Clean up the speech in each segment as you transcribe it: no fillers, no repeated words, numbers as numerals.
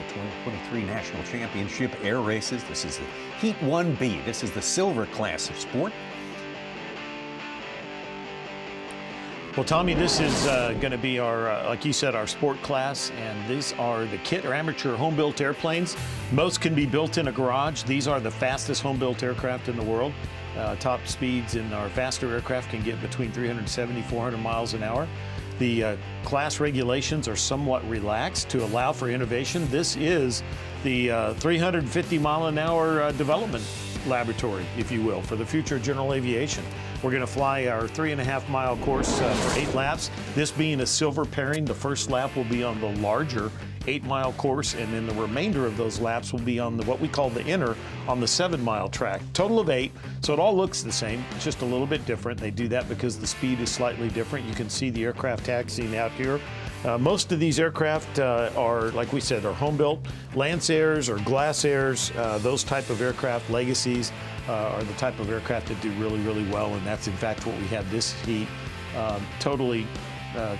2023 National Championship Air Races. This is the Heat 1B. This is the silver class of sport. Well, Tommy, this is going to be our, like you said, our sport class, and these are the kit or amateur home-built airplanes. Most can be built in a garage. These are the fastest home-built aircraft in the world. Top speeds in our faster aircraft can get between 370, 400 miles an hour. The class regulations are somewhat relaxed to allow for innovation. This is the 350 mile an hour development laboratory, if you will, for the future of general aviation. We're going to fly our 3.5 mile course for 8 laps. This being a silver pairing, the first lap will be on the larger 8-mile course, and then the remainder of those laps will be on what we call the inner, on the 7-mile track. Total of 8, so it all looks the same, it's just a little bit different. They do that because the speed is slightly different. You can see the aircraft taxiing out here. Most of these aircraft are, like we said, are home-built. Lancers or Glassairs, those type of aircraft, Legacies, are the type of aircraft that do really, really well, and that's in fact what we have this heat totally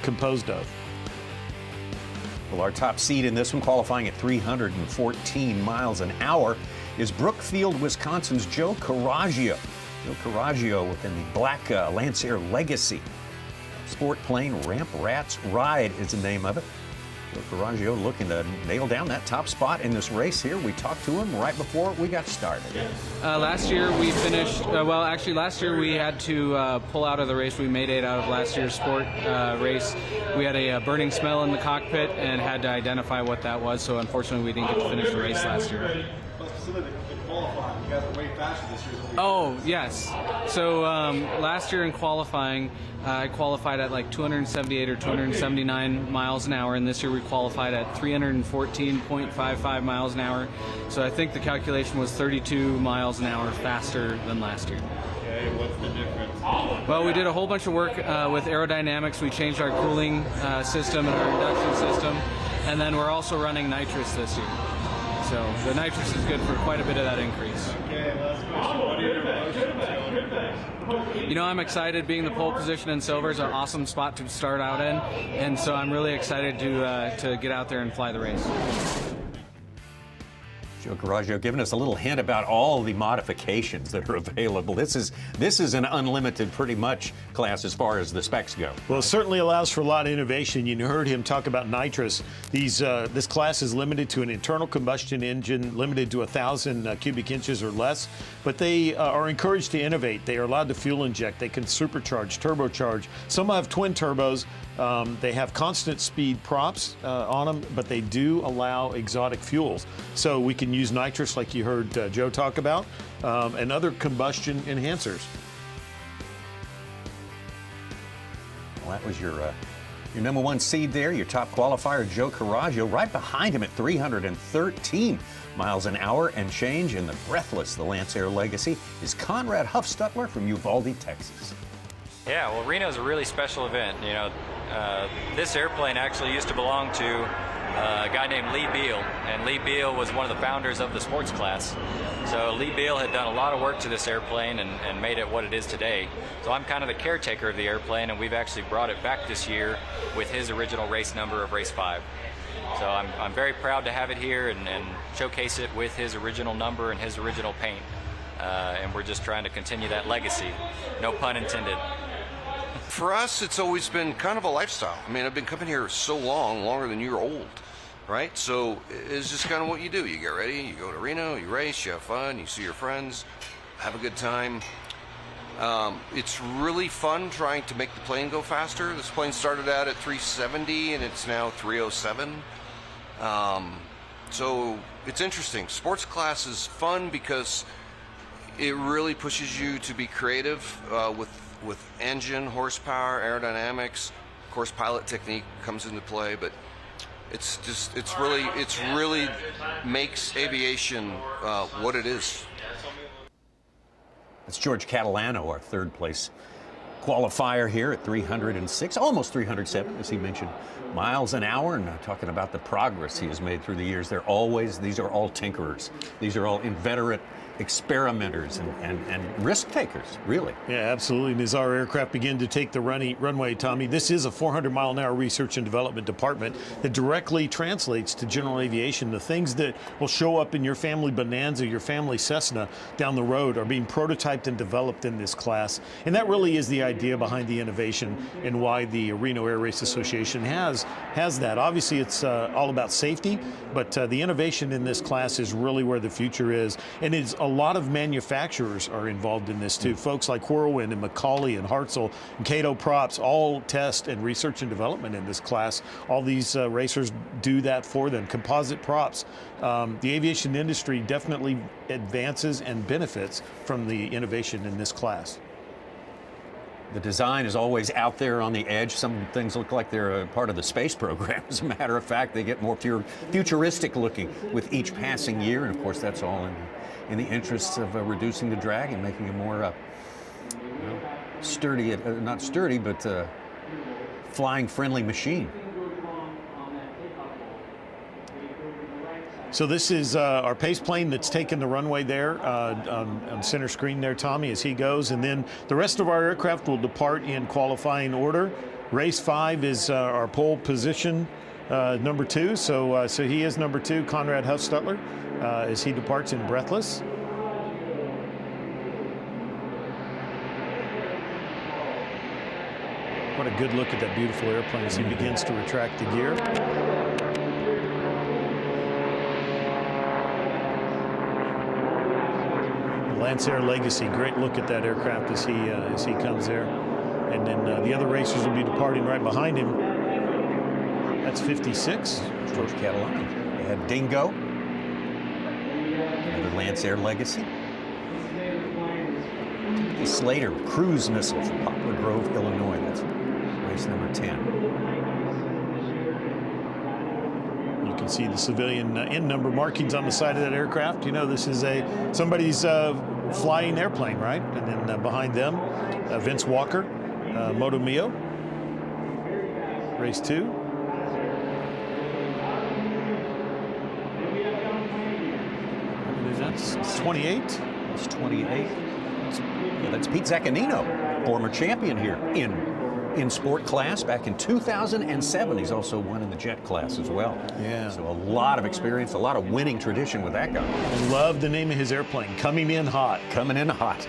composed of. Well, our top seed in this one, qualifying at 314 miles an hour, is Brookfield, Wisconsin's Joe Caraggio. Joe Caraggio in the black Lancer Legacy. Sport plane Ramp Rats Ride is the name of it. Joe Caraggio looking to nail down that top spot in this race here. We talked to him right before we got started. Last year we finished, well actually last year we had to pull out of the race. We made 8 out of last year's sport race. We had a burning smell in the cockpit and had to identify what that was, so unfortunately we didn't get to finish the race last year. You guys are way faster this year. Oh, yes. So last year in qualifying, I qualified at like 278 or 279 miles an hour, and this year we qualified at 314.55 miles an hour. So I think the calculation was 32 miles an hour faster than last year. Okay, what's the difference? Well, we did a whole bunch of work with aerodynamics. We changed our cooling system and our induction system, and then we're also running nitrous this year. So the nitrous is good for quite a bit of that increase. Okay, last question. What are your emotions going into this? You know, I'm excited. Being the pole position in silver is an awesome spot to start out in, and so I'm really excited to get out there and fly the race. Joe Caraggio giving us a little hint about all the modifications that are available. This is an unlimited, pretty much, class as far as the specs go. Well, it certainly allows for a lot of innovation. You heard him talk about nitrous. This class is limited to an internal combustion engine, limited to 1,000 cubic inches or less, but they are encouraged to innovate. They are allowed to fuel inject. They can supercharge, turbocharge. Some have twin turbos. They have constant speed props on them, but they do allow exotic fuels. So we can use nitrous, like you heard Joe talk about, and other combustion enhancers. Well, that was your number 1 seed there, your top qualifier, Joe Caraggio. Right behind him at 313 miles an hour and change in the breathless, the Lancer Legacy, is Conrad Huffstutler from Uvalde, Texas. Yeah, well, Reno's a really special event. You know, this airplane actually used to belong to a guy named Lee Beal, and Lee Beal was one of the founders of the sports class. So Lee Beal had done a lot of work to this airplane and made it what it is today. So I'm kind of the caretaker of the airplane, and we've actually brought it back this year with his original race number of race 5. So I'm very proud to have it here and showcase it with his original number and his original paint. And we're just trying to continue that legacy. No pun intended. For us, it's always been kind of a lifestyle. I mean, I've been coming here so long, longer than you're old, right? So it's just kind of what you do. You get ready, you go to Reno, you race, you have fun, you see your friends, have a good time. It's really fun trying to make the plane go faster. This plane started out at 370 and it's now 307. So it's interesting. Sports class is fun because it really pushes you to be creative with engine, horsepower, aerodynamics. Of course, pilot technique comes into play, but it's really makes aviation what it is. It's George Catalano, our 3rd place qualifier here at 306, almost 307, as he mentioned, miles an hour. And talking about the progress he has made through the years, these are all tinkerers. These are all inveterate experimenters and risk takers, really. Yeah, absolutely. And as our aircraft begin to take the runway, Tommy, this is a 400-mile-an-hour research and development department that directly translates to general aviation. The things that will show up in your family Bonanza, your family Cessna down the road are being prototyped and developed in this class. And that really is the idea behind the innovation and why the Reno Air Race Association has that. Obviously, it's all about safety, but the innovation in this class is really where the future is. And it's a lot of manufacturers are involved in this too. Folks like Whirlwind and McCauley and Hartzell and Cato Props all test and research and development in this class. All these racers do that for them. Composite props. The aviation industry definitely advances and benefits from the innovation in this class. The design is always out there on the edge. Some things look like they're a part of the space program. As a matter of fact, they get more futuristic looking with each passing year. And of course, that's all in the interests of reducing the drag and making a more sturdy, not sturdy, but flying friendly machine. So this is our pace plane that's taken the runway there on center screen there, Tommy, as he goes. And then the rest of our aircraft will depart in qualifying order. Race 5 is our pole position, number 2. So he is number 2, Conrad Huffstutler, as he departs in Breathless. What a good look at that beautiful airplane as he begins to retract the gear. Lancer Legacy, great look at that aircraft as he comes there. And then the other racers will be departing right behind him. That's 56. George Catalano. They had Dingo. Another Lancer Legacy. Timothy Slater, cruise missile from Poplar Grove, Illinois. That's race number 10. You can see the civilian end number markings on the side of that aircraft. You know, this is somebody's flying airplane, right? And then behind them, Vince Walker, Moto Mio, race 2. That's 28. That's 28. That's Pete Zaccanino, former champion here in sport class back in 2007. He's also won in the jet class as well. Yeah. So a lot of experience, a lot of winning tradition with that guy. I love the name of his airplane, Coming In Hot. Coming in hot.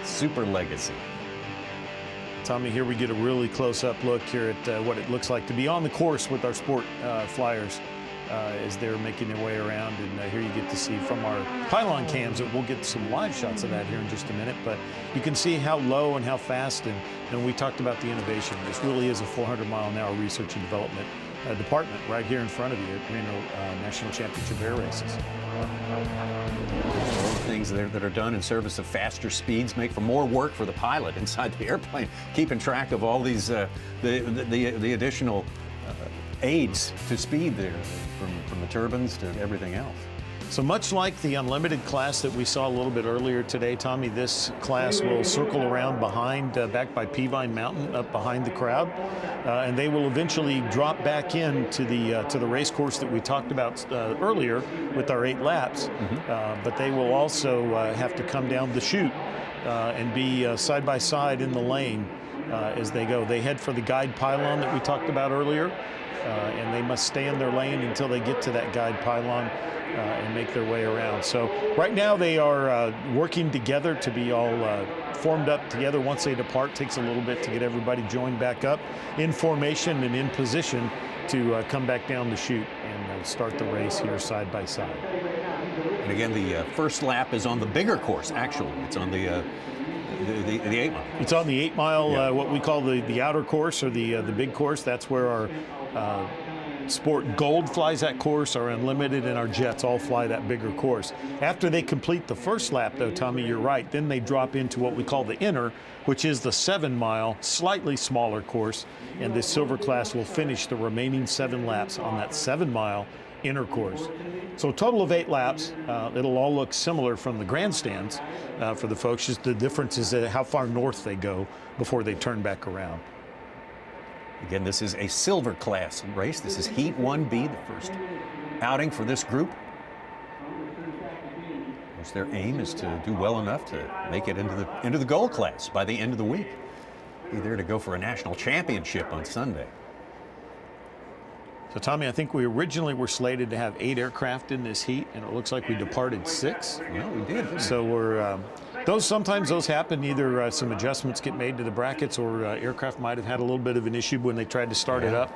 Super Legacy. Tommy, here we get a really close-up look here at what it looks like to be on the course with our sport flyers as they're making their way around. And here you get to see from our pylon cams, we'll get some live shots of that here in just a minute, but you can see how low and how fast, and we talked about the innovation. This really is a 400-mile-an-hour research and development department right here in front of you at Reno National Championship Air Races. All the things that are done in service of faster speeds make for more work for the pilot inside the airplane, keeping track of all these the additional aids to speed there, from the turbines to everything else. So much like the unlimited class that we saw a little bit earlier today, Tommy, this class will circle around behind, back by Peavine Mountain, up behind the crowd, and they will eventually drop back into the race course that we talked about earlier with our 8 laps. But they will also have to come down the chute and be side by side in the lane as they go. They head for the guide pylon that we talked about earlier, and they must stay in their lane until they get to that guide pylon and make their way around. So right now they are working together to be all formed up together. Once they depart, takes a little bit to get everybody joined back up in formation and in position to come back down the chute and start the race here side by side. And again, the first lap is on the bigger course, actually. It's on the 8 mile. It's on the 8 mile, what we call the outer course, or the big course. That's where our Sport Gold flies that course, our Unlimited and our Jets all fly that bigger course. After they complete the first lap, though, Tommy, you're right, then they drop into what we call the inner, which is the 7 mile, slightly smaller course, and this silver class will finish the remaining 7 laps on that 7 mile inner course. So a total of 8 laps. It'll all look similar from the grandstands for the folks. Just the difference is how far north they go before they turn back around. Again, this is a silver class race. This is Heat 1B, the first outing for this group. Of course, their aim is to do well enough to make it into the gold class by the end of the week. Be there to go for a national championship on Sunday. So, Tommy, I think we originally were slated to have 8 aircraft in this heat, and it looks like we departed 6. Well, we did. Didn't we? So we're sometimes those happen. Either some adjustments get made to the brackets, or aircraft might have had a little bit of an issue when they tried to start it up.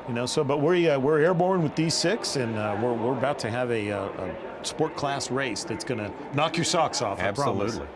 You know, so but we're airborne with these 6, and we're about to have a sport class race that's going to knock your socks off. Absolutely. I promise.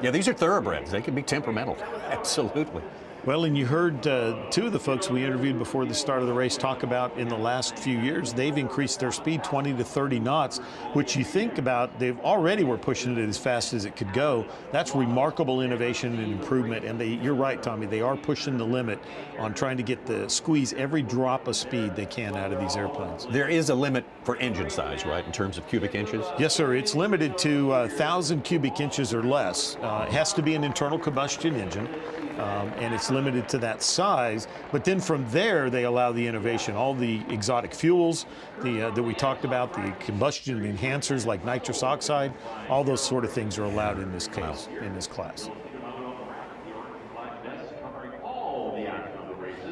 Yeah, these are thoroughbreds. They can be temperamental. Absolutely. Well, and you heard 2 of the folks we interviewed before the start of the race talk about in the last few years, they've increased their speed 20 to 30 knots, which you think about, they've already were pushing it as fast as it could go. That's remarkable innovation and improvement. And you're right, Tommy, they are pushing the limit on trying to squeeze every drop of speed they can out of these airplanes. There is a limit for engine size, right, in terms of cubic inches? Yes, sir. It's limited to 1,000 cubic inches or less. It has to be an internal combustion engine. And it's limited to that size, but then from there they allow the innovation, all the exotic fuels that we talked about, the combustion enhancers like nitrous oxide, all those sort of things are allowed in this case, in this class.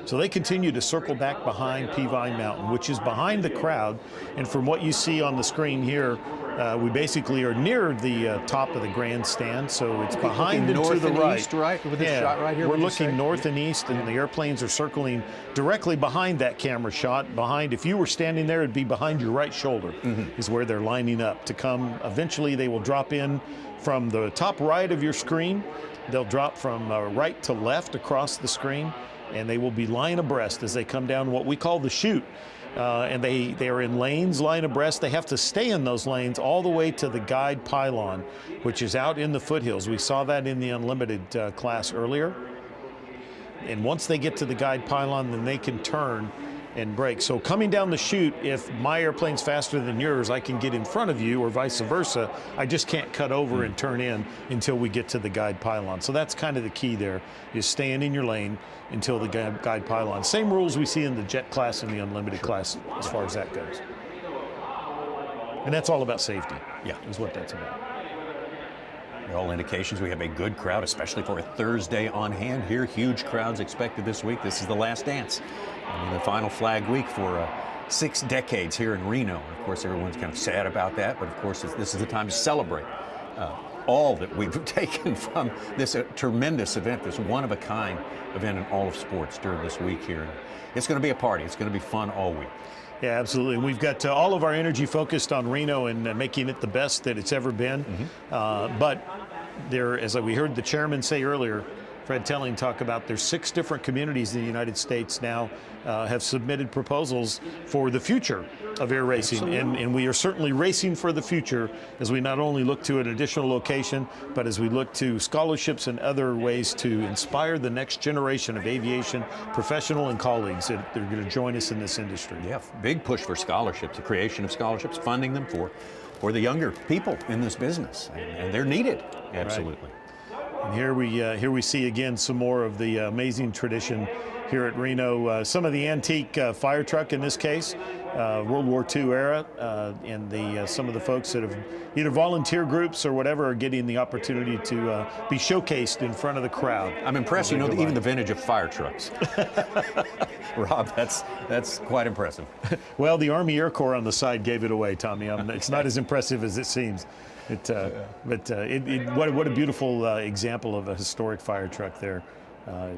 So they continue to circle back behind Peavine Mountain, which is behind the crowd, and from what you see on the screen here, we basically are near the top of the grandstand, so it's behind and to the right. East, right? With this shot right here, we're looking north and east, and the airplanes are circling directly behind that camera shot. Behind, if you were standing there, it'd be behind your right shoulder, is where they're lining up to come. Eventually, they will drop in from the top right of your screen. They'll drop from right to left across the screen, and they will be line abreast as they come down what we call the chute. And they are in lanes, line abreast. They have to stay in those lanes all the way to the guide pylon, which is out in the foothills. We saw that in the unlimited class earlier. And once they get to the guide pylon, then they can turn and brake. So coming down the chute, if my airplane's faster than yours, I can get in front of you, or vice versa. I just can't cut over and turn in until we get to the guide pylon. So that's kind of the key there, is staying in your lane until the guide pylon. Same rules we see in the jet class and the unlimited class as far as that goes. And that's all about safety. Yeah, is what that's about. All indications we have a good crowd, especially for a Thursday on hand here. Huge crowds expected this week. This is the last dance. The final flag week for 6 decades here in Reno. Of course, everyone's kind of sad about that, but of course, this is the time to celebrate all that we've taken from this tremendous event, this one-of-a-kind event in all of sports during this week here. It's going to be a party. It's going to be fun all week. Yeah, absolutely. And we've got all of our energy focused on Reno and making it the best that it's ever been. But there, as we heard the chairman say earlier, Fred Telling talk about, there's 6 different communities in the United States now have submitted proposals for the future of air racing. And we are certainly racing for the future as we not only look to an additional location, but as we look to scholarships and other ways to inspire the next generation of aviation professional and colleagues that are going to join us in this industry. Yeah, big push for scholarships, the creation of scholarships, funding them for the younger people in this business. And they're needed, absolutely. Right. And here we see again some more of the amazing tradition here at Reno. Some of the antique fire truck in this case, World War II era, and some of the folks that have either volunteer groups or whatever are getting the opportunity to be showcased in front of the crowd. I'm impressed, even the vintage of fire trucks. Rob, that's quite impressive. Well, the Army Air Corps on the side gave it away, Tommy. It's not as impressive as it seems. What a beautiful example of a historic fire truck there,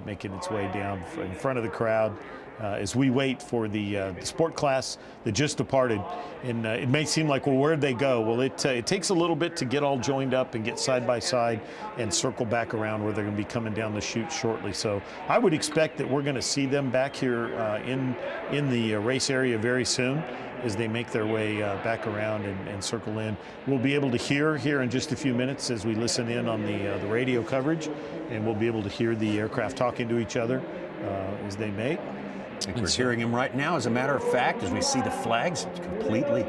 making its way down in front of the crowd as we wait for the sport class that just departed. And it may seem like, well, where'd they go? Well, it takes a little bit to get all joined up and get side by side and circle back around where they're going to be coming down the chute shortly. So I would expect that we're going to see them back here in the race area very soon, as they make their way back around and circle in. We'll be able to hear here in just a few minutes as we listen in on the radio coverage, and we'll be able to hear the aircraft talking to each other as they make. We're hearing him right now. As a matter of fact, as we see the flags, it's completely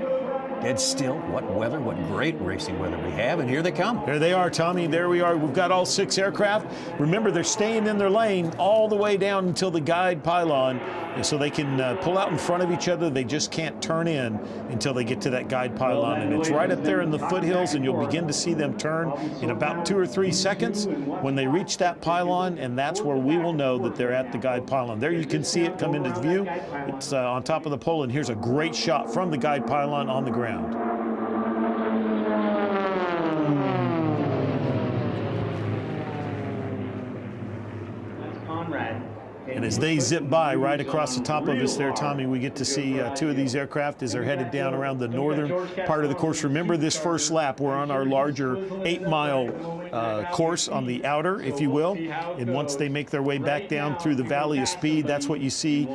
dead still. What weather, what great racing weather we have, and here they come. There they are, Tommy. There we are. We've got all 6 aircraft. Remember, they're staying in their lane all the way down until the guide pylon, and so they can pull out in front of each other. They just can't turn in until they get to that guide pylon, and it's right up there in the foothills, and you'll begin to see them turn in about 2 or 3 seconds when they reach that pylon, and that's where we will know that they're at the guide pylon. There you can see it come into view. It's on top of the pole, and here's a great shot from the guide pylon on the ground. And as they zip by right across the top of us there, Tommy, we get to see 2 of these aircraft as they're headed down around the northern part of the course. Remember, this first lap, we're on our larger 8-mile course on the outer, if you will. And once they make their way back down through the Valley of Speed, that's what you see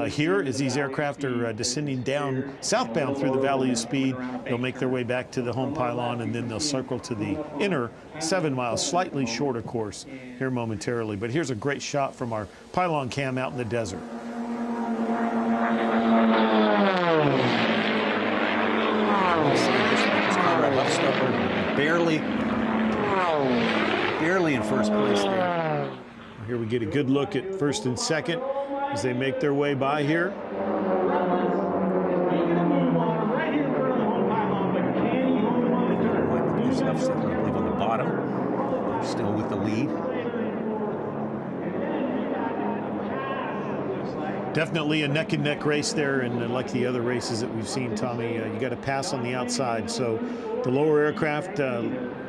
here as these aircraft are descending down southbound through the Valley of Speed. They'll make their way back to the home pylon, and then they'll circle to the inner 7-mile, slightly shorter course here momentarily. But here's a great shot from our pylon cam out in the desert. Barely in first place there. Here we get a good look at first and second as they make their way by here. On the bottom, still with the lead. Definitely a neck-and-neck race there, and like the other races that we've seen, Tommy, you got to pass on the outside. So the lower aircraft,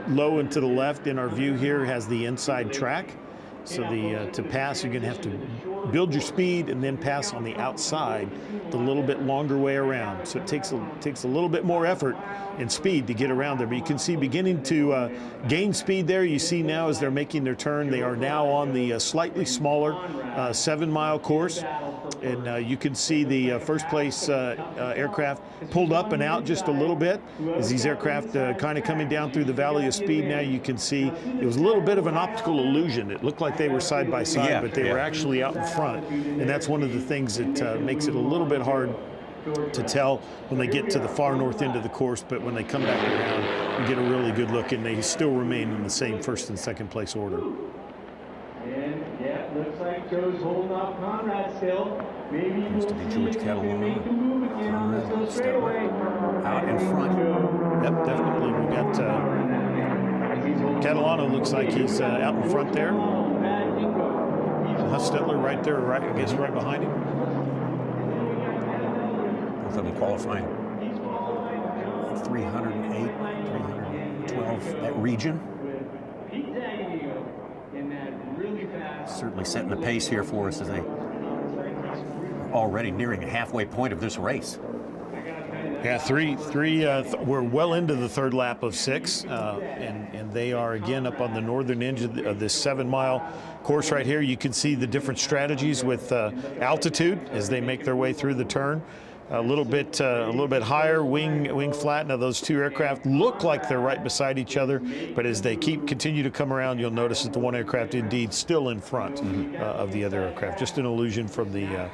low and to the left in our view here, has the inside track. So to pass, you're going to have to build your speed and then pass on the outside the little bit longer way around. So it takes a little bit more effort and speed to get around there. But you can see beginning to gain speed there. You see now as they're making their turn, they are now on the slightly smaller 7-mile course. And you can see the first place aircraft pulled up and out just a little bit as these aircraft kind of coming down through the Valley of Speed. Now you can see it was a little bit of an optical illusion. It looked like they were side by side, but they were actually out in front. And that's one of the things that makes it a little bit hard to tell when they get to the far north end of the course, but when they come back around, you get a really good look, and they still remain in the same first and second place order. And yeah, looks like Joe's holding off Conrad still. Maybe Used to be George Catalano. Conrad Stetler out in front. Yep, definitely. We got Catalano looks like he's out in front there. Stetler right there, right, I guess right behind him. Both of them qualifying 308, 312, that region. Certainly setting the pace here for us as they are already nearing the halfway point of this race. Yeah, we're well into the third lap of 6, and they are again up on the northern edge of this 7-mile course right here. You can see the different strategies with altitude as they make their way through the turn. A little bit higher, wing flat. Now those 2 aircraft look like they're right beside each other, but as they continue to come around, you'll notice that the one aircraft indeed still in front of the other aircraft. Just an illusion from the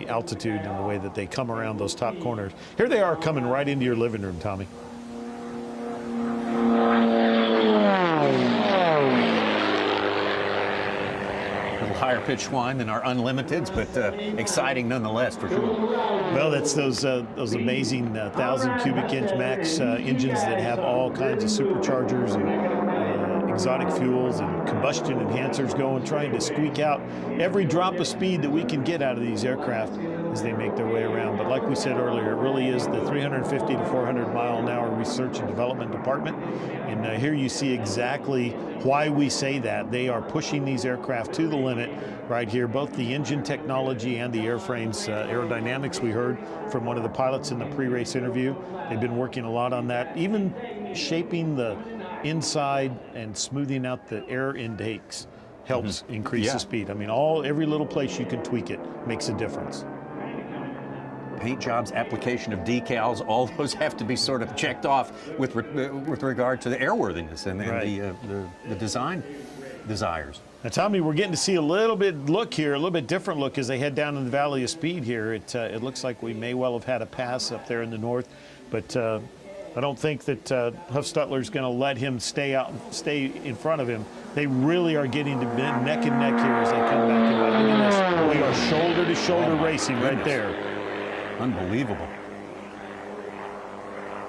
altitude and the way that they come around those top corners. Here they are coming right into your living room, Tommy. A little higher pitch whine than our Unlimiteds, but exciting nonetheless, for sure. Well, that's those amazing 1,000 cubic inch max engines that have all kinds of superchargers and exotic fuels and combustion enhancers going, trying to squeak out every drop of speed that we can get out of these aircraft as they make their way around. But like we said earlier, it really is the 350 to 400 mile an hour research and development department. And here you see exactly why we say that. They are pushing these aircraft to the limit right here, both the engine technology and the airframes, aerodynamics. We heard from one of the pilots in the pre-race interview. They've been working a lot on that, even shaping the inside and smoothing out the air intakes helps increase the speed. I mean, every little place you can tweak it makes a difference. Paint jobs, application of decals, all those have to be sort of checked off with regard to the airworthiness and the design desires. Now, Tommy, we're getting to see a little bit different look as they head down in the Valley of Speed here. It looks like we may well have had a pass up there in the north, but I don't think that Huffstutler's going to let him stay in front of him. They really are getting to neck and neck here as they come back in. Look at this. We are shoulder to shoulder racing right there. Unbelievable.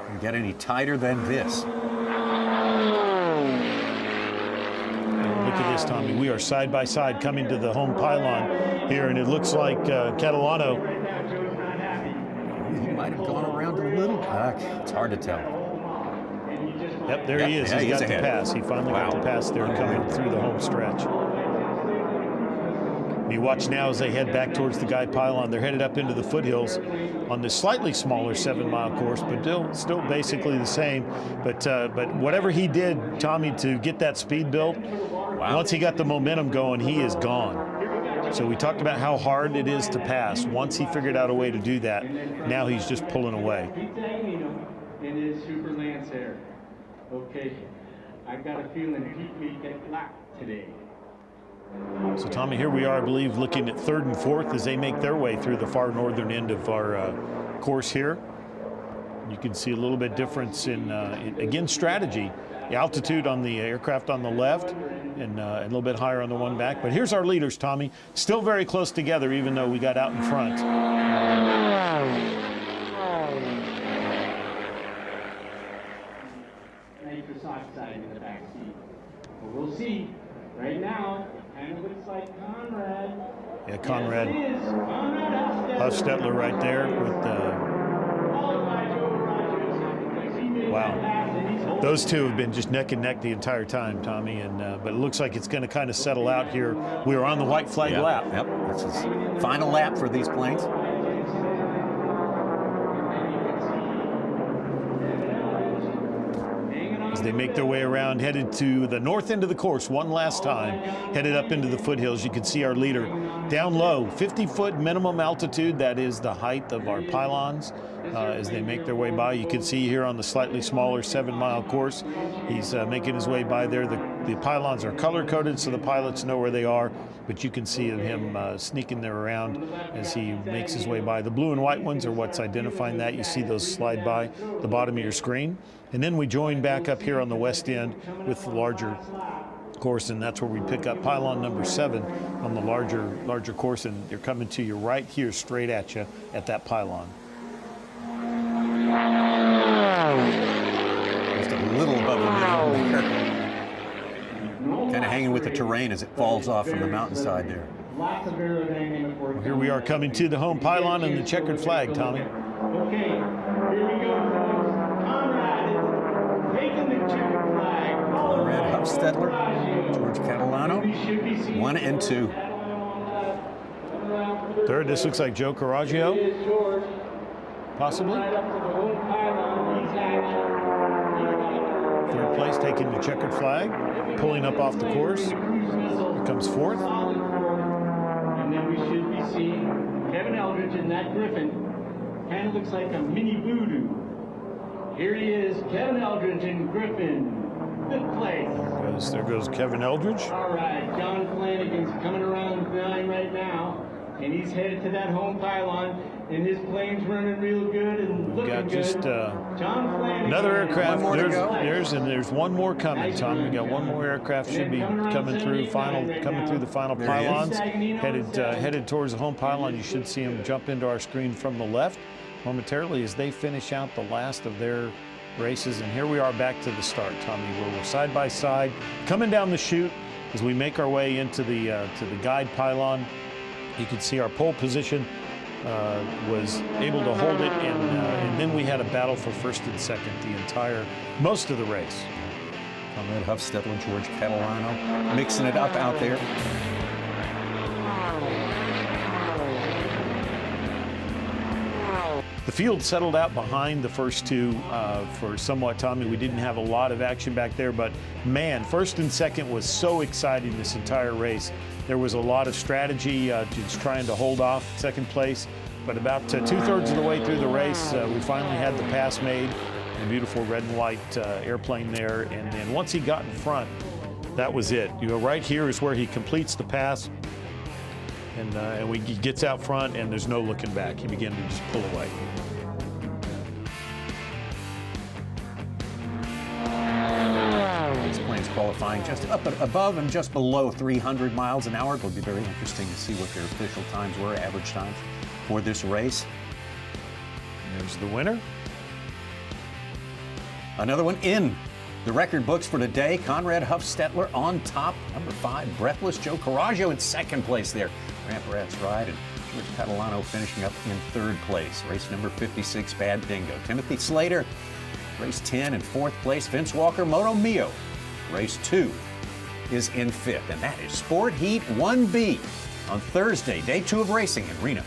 Can get any tighter than this? Look at this, Tommy. We are side by side coming to the home pylon here, and it looks like Catalano. He might have gone around a little. It's hard to tell. Yep, there he is. Yeah, He's got the ahead. pass. He finally got the pass there coming through the home stretch. And you watch now as they head back towards the guide pylon. They're headed up into the foothills on this slightly smaller 7-mile course, but still basically the same. But whatever he did, Tommy, to get that speed built, once he got the momentum going, he is gone. So we talked about how hard it is to pass. Once he figured out a way to do that, now he's just pulling away. And his Super Lance Air. Okay, I got a feeling Pete may get black today. So, Tommy, here we are, I believe, looking at 3rd and 4th as they make their way through the far northern end of our course here. You can see a little bit difference in, again, strategy. The altitude on the aircraft on the left and a little bit higher on the one back. But here's our leaders, Tommy. Still very close together, even though we got out in front. Nitrous oxide in the back seat. Well, we'll see. Right now, kind of looks like Conrad. Yeah, Conrad. Yes, it is. Conrad Huffstutler right there with wow. Those two have been just neck and neck the entire time, Tommy, and but it looks like it's going to kind of settle out here. We are on the white flag lap. Yep, this is final lap for these planes. As they make their way around, headed to the north end of the course one last time, headed up into the foothills. You can see our leader down low, 50-foot minimum altitude. That is the height of our pylons. As they make their way by, you can see here on the slightly smaller 7-mile course, he's making his way by there. The pylons are color-coded so the pilots know where they are, but you can see him sneaking there around as he makes his way by. The blue and white ones are what's identifying that. You see those slide by the bottom of your screen. And then we join back up here on the west end with the larger course, and that's where we pick up pylon number 7 on the larger course, and they're coming to you right here straight at you at that pylon. Just a little above the minimum there. Kind of hanging with the terrain as it falls off from the mountainside there. Lots of aerodynamic work. Well, here we are coming to the home pylon and the checkered flag, Tommy. Okay, here we go, folks. Conrad is taking the checkered flag. Conrad Huffstutler, George Catalano, 1 and 2. Third, this looks like Joe Coraggio, possibly. Third place, taking the checkered flag, pulling up off the course. Here comes 4th. And then we should be seeing Kevin Eldridge in that Griffin. Kind of looks like a mini voodoo. Here he is, Kevin Eldridge in Griffin. 5th place. There goes Kevin Eldridge. All right, John Flanagan's coming around 9 right now, and he's headed to that home pylon, and his plane's running real good and looking Got good. just John Flanagan. another aircraft. One more to go. There's one more coming, Tom. We got one more aircraft should be coming through the final pylons. Headed towards the home pylon. You should see them jump into our screen from the left momentarily as they finish out the last of their races. And here we are back to the start, Tommy, where we're side by side coming down the chute as we make our way into the to the guide pylon. You can see our pole position was able to hold it, and then we had a battle for 1st and 2nd most of the race. Conrad Huffstutler, George Catalano, mixing it up out there. The field settled out behind the first two for somewhat, Tommy. We didn't have a lot of action back there, but man, 1st and 2nd was so exciting this entire race. There was a lot of strategy just trying to hold off 2nd place, but about 2/3 of the way through the race, we finally had the pass made. A beautiful red and white airplane there, and then once he got in front, that was it. You know, right here is where he completes the pass, and he gets out front, and there's no looking back. He began to just pull away. These planes qualifying just up above and just below 300 miles an hour. It'll be very interesting to see what their official times were, average times for this race. There's the winner. Another one in the record books for today. Conrad Huffstetler on top. Number 5, Breathless Joe Coraggio in second place there. Grant Barrett's ride, and George Catalano finishing up in third place. Race number 56, Bad Dingo. Timothy Slater, race 10 in fourth place. Vince Walker, Moto Mio. Race 2 is in fifth. And that is Sport Heat 1B on Thursday, day 2 of racing in Reno.